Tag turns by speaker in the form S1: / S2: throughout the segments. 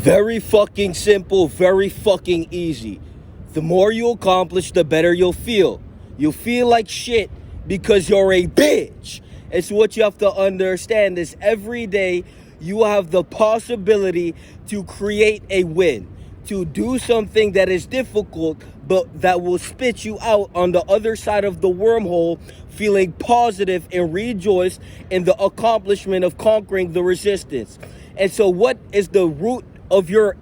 S1: Very fucking simple, very fucking easy. The more you accomplish, the better you'll feel. You'll feel like shit because you're a bitch. It's what you have to understand is every day you have the possibility to create a win, to do something that is difficult, but that will spit you out on the other side of the wormhole, feeling positive and rejoice in the accomplishment of conquering the resistance. And so what is the root of your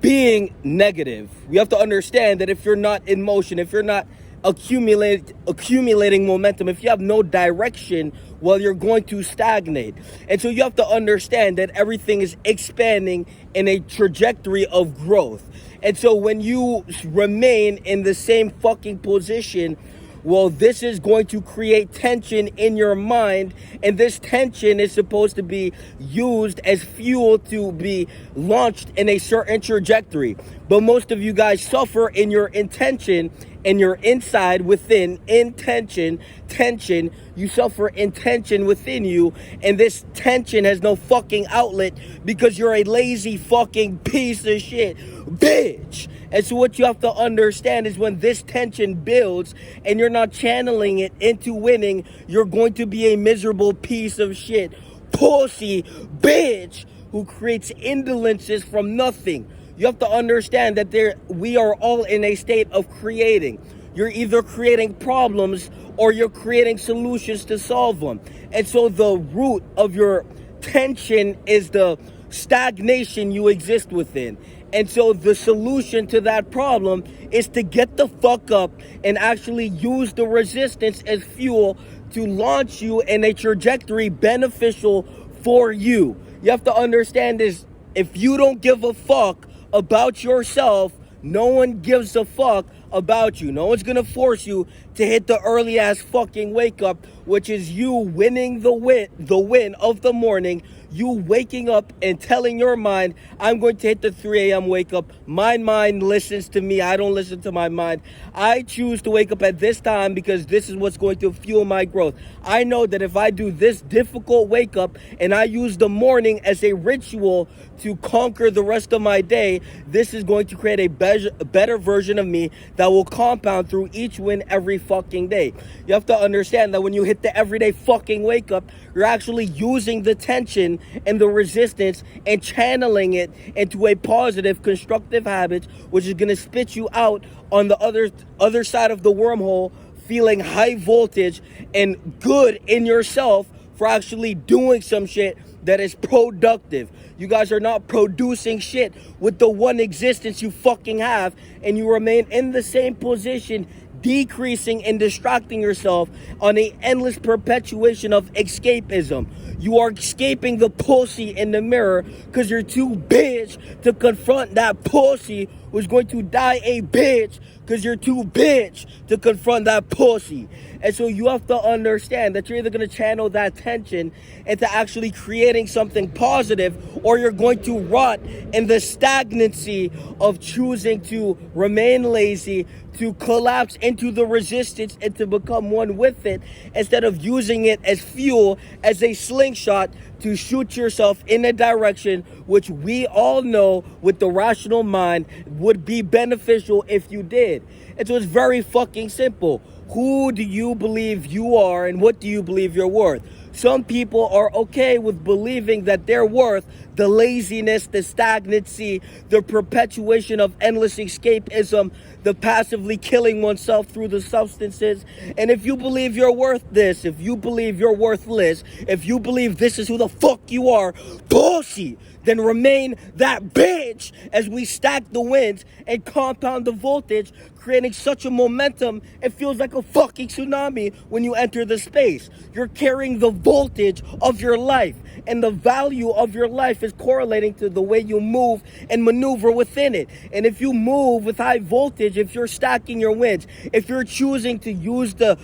S1: being negative? We have to understand that if you're not in motion, if you're not accumulating momentum, if you have no direction, well, you're going to stagnate. And so you have to understand that everything is expanding in a trajectory of growth. And so when you remain in the same fucking position, well, this is going to create tension in your mind, and this tension is supposed to be used as fuel to be launched in a certain trajectory. But most of you guys suffer in your intention and your inside within tension. You suffer in tension within you, and this tension has no fucking outlet because you're a lazy fucking piece of shit, bitch. And so what you have to understand is when this tension builds and you're not channeling it into winning, you're going to be a miserable piece of shit, pussy, bitch, who creates indolences from nothing. You have to understand that we are all in a state of creating. You're either creating problems or you're creating solutions to solve them. And so the root of your tension is the stagnation you exist within. And so the solution to that problem is to get the fuck up and actually use the resistance as fuel to launch you in a trajectory beneficial for you. You have to understand is if you don't give a fuck about yourself, no one gives a fuck about you. No one's gonna force you to hit the early ass fucking wake up, which is you winning the win of the morning. You waking up and telling your mind, I'm going to hit the 3 a.m. wake up. My mind listens to me. I don't listen to my mind. I choose to wake up at this time because this is what's going to fuel my growth. I know that if I do this difficult wake up and I use the morning as a ritual to conquer the rest of my day, this is going to create a better version of me that will compound through each win every fucking day. You have to understand that when you hit the everyday fucking wake up, you're actually using the tension and the resistance and channeling it into a positive, constructive habit, which is going to spit you out on the other side of the wormhole, feeling high voltage and good in yourself for actually doing some shit that is productive. You guys are not producing shit with the one existence you fucking have, and you remain in the same position, decreasing and distracting yourself on an endless perpetuation of escapism. You are escaping the pussy in the mirror because you're too bitch to confront that pussy who's going to die a bitch because you're too bitch to confront that pussy. And so you have to understand that you're either going to channel that tension into actually creating something positive, or you're going to rot in the stagnancy of choosing to remain lazy, to collapse into the resistance and to become one with it, instead of using it as fuel, as a slingshot to shoot yourself in a direction which we all know with the rational mind would be beneficial if you did. And so it's very fucking simple. Who do you believe you are, and what do you believe you're worth? Some people are okay with believing that they're worth the laziness, the stagnancy, the perpetuation of endless escapism, the passively killing oneself through the substances. And if you believe you're worth this, if you believe you're worthless, if you believe this is who the fuck you are, bullshit, then remain that bitch as we stack the wins and compound the voltage, creating such a momentum it feels like a fucking tsunami when you enter the space. You're carrying the voltage of your life, and the value of your life is correlating to the way you move and maneuver within it. And if you move with high voltage, if you're stacking your wins, if you're choosing to use the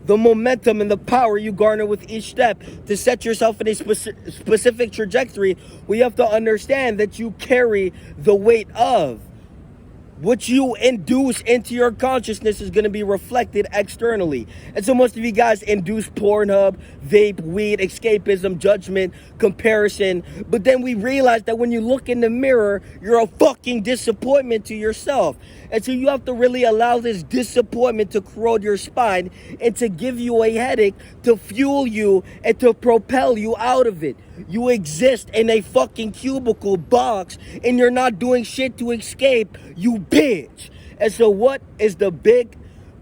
S1: momentum and the power you garner with each step to set yourself in a specific trajectory, we have to understand that you carry the weight of what you induce into your consciousness is going to be reflected externally. And so most of you guys induce Pornhub, vape, weed, escapism, judgment, comparison. But then we realize that when you look in the mirror, you're a fucking disappointment to yourself. And so you have to really allow this disappointment to corrode your spine and to give you a headache, to fuel you and to propel you out of it. You exist in a fucking cubicle box and you're not doing shit to escape, you bitch. And so what is the big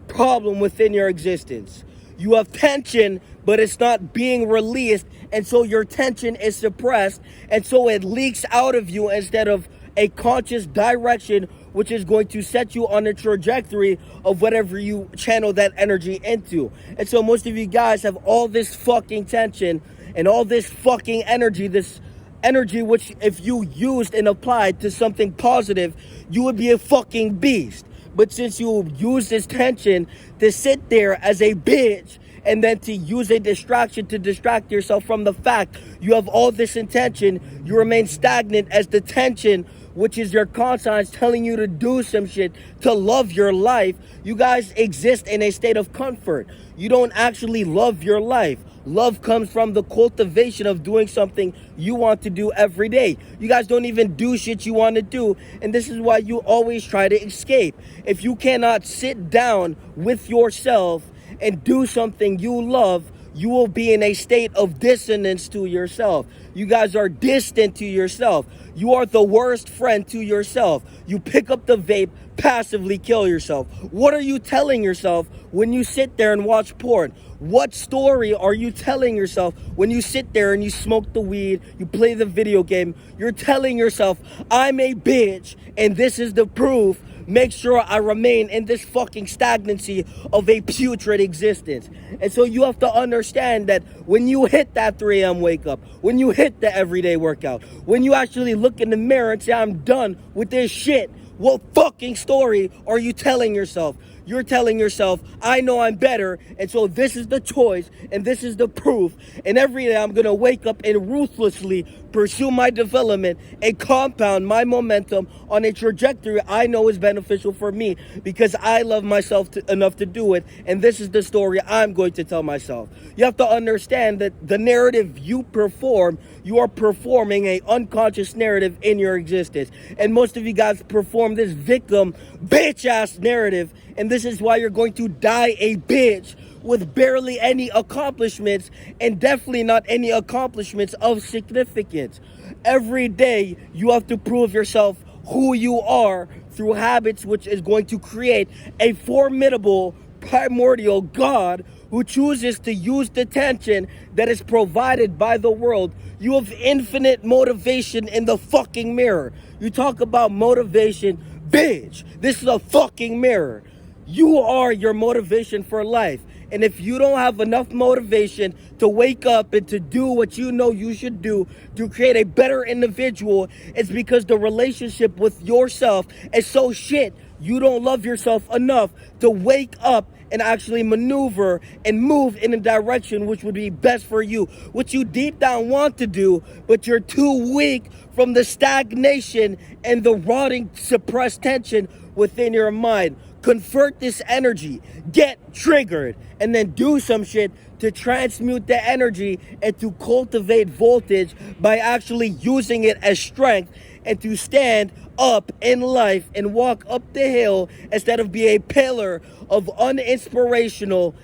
S1: problem within your existence? You have tension, but it's not being released, and so your tension is suppressed, and so it leaks out of you instead of a conscious direction, which is going to set you on a trajectory of whatever you channel that energy into. And so most of you guys have all this fucking tension and all this fucking energy, this energy which if you used and applied to something positive, you would be a fucking beast. But since you use this tension to sit there as a bitch and then to use a distraction to distract yourself from the fact you have all this intention, you remain stagnant as the tension, which is your conscience telling you to do some shit, to love your life. You guys exist in a state of comfort. You don't actually love your life. Love comes from the cultivation of doing something you want to do every day. You guys don't even do shit you want to do, and this is why you always try to escape. If you cannot sit down with yourself and do something you love, you will be in a state of dissonance to yourself. You guys are distant to yourself. You are the worst friend to yourself. You pick up the vape, passively kill yourself. What are you telling yourself when you sit there and watch porn? What story are you telling yourself when you sit there and you smoke the weed, you play the video game? You're telling yourself, I'm a bitch, and this is the proof. Make sure I remain in this fucking stagnancy of a putrid existence. And so you have to understand that when you hit that 3 a.m. wake up, when you hit the everyday workout, when you actually look in the mirror and say, I'm done with this shit, what fucking story are you telling yourself? You're telling yourself, I know I'm better, and so this is the choice, and this is the proof, and every day I'm going to wake up and ruthlessly pursue my development and compound my momentum on a trajectory I know is beneficial for me because I love myself enough to do it, and this is the story I'm going to tell myself. You have to understand that the narrative you perform, you are performing an unconscious narrative in your existence, and most of you guys perform this victim bitch-ass narrative, and this is why you're going to die a bitch with barely any accomplishments, and definitely not any accomplishments of significance. Every day, you have to prove yourself who you are through habits, which is going to create a formidable, primordial God who chooses to use the tension that is provided by the world. You have infinite motivation in the fucking mirror. You talk about motivation, bitch, this is a fucking mirror. You are your motivation for life. And if you don't have enough motivation to wake up and to do what you know you should do to create a better individual, it's because the relationship with yourself is so shit. You don't love yourself enough to wake up and actually maneuver and move in a direction which would be best for you, which you deep down want to do, but you're too weak from the stagnation and the rotting, suppressed tension within your mind. Convert this energy, get triggered, and then do some shit to transmute the energy and to cultivate voltage by actually using it as strength and to stand up in life and walk up the hill instead of be a pillar of uninspirational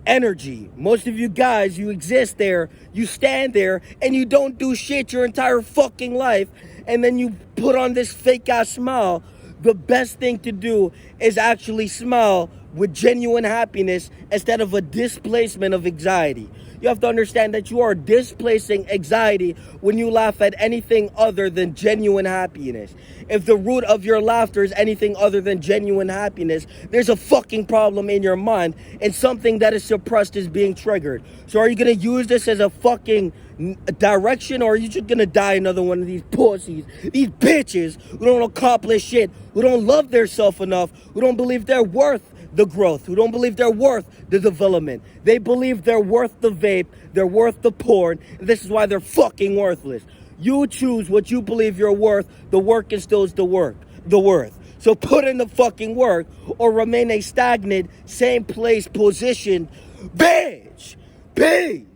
S1: energy. Most of you guys, you exist there, you stand there, and you don't do shit your entire fucking life, and then you put on this fake ass smile. The best thing to do is actually smile with genuine happiness instead of a displacement of anxiety. You have to understand that you are displacing anxiety when you laugh at anything other than genuine happiness. If the root of your laughter is anything other than genuine happiness, there's a fucking problem in your mind, and something that is suppressed is being triggered. So are you going to use this as a fucking direction, or are you just going to die another one of these pussies, these bitches who don't accomplish shit, who don't love themselves enough, who don't believe they're worth the growth, who don't believe they're worth the development? They believe they're worth the vape, they're worth the porn, and this is why they're fucking worthless. You choose what you believe you're worth. The work instills the worth. So put in the fucking work or remain a stagnant, same place, positioned bitch. Peace.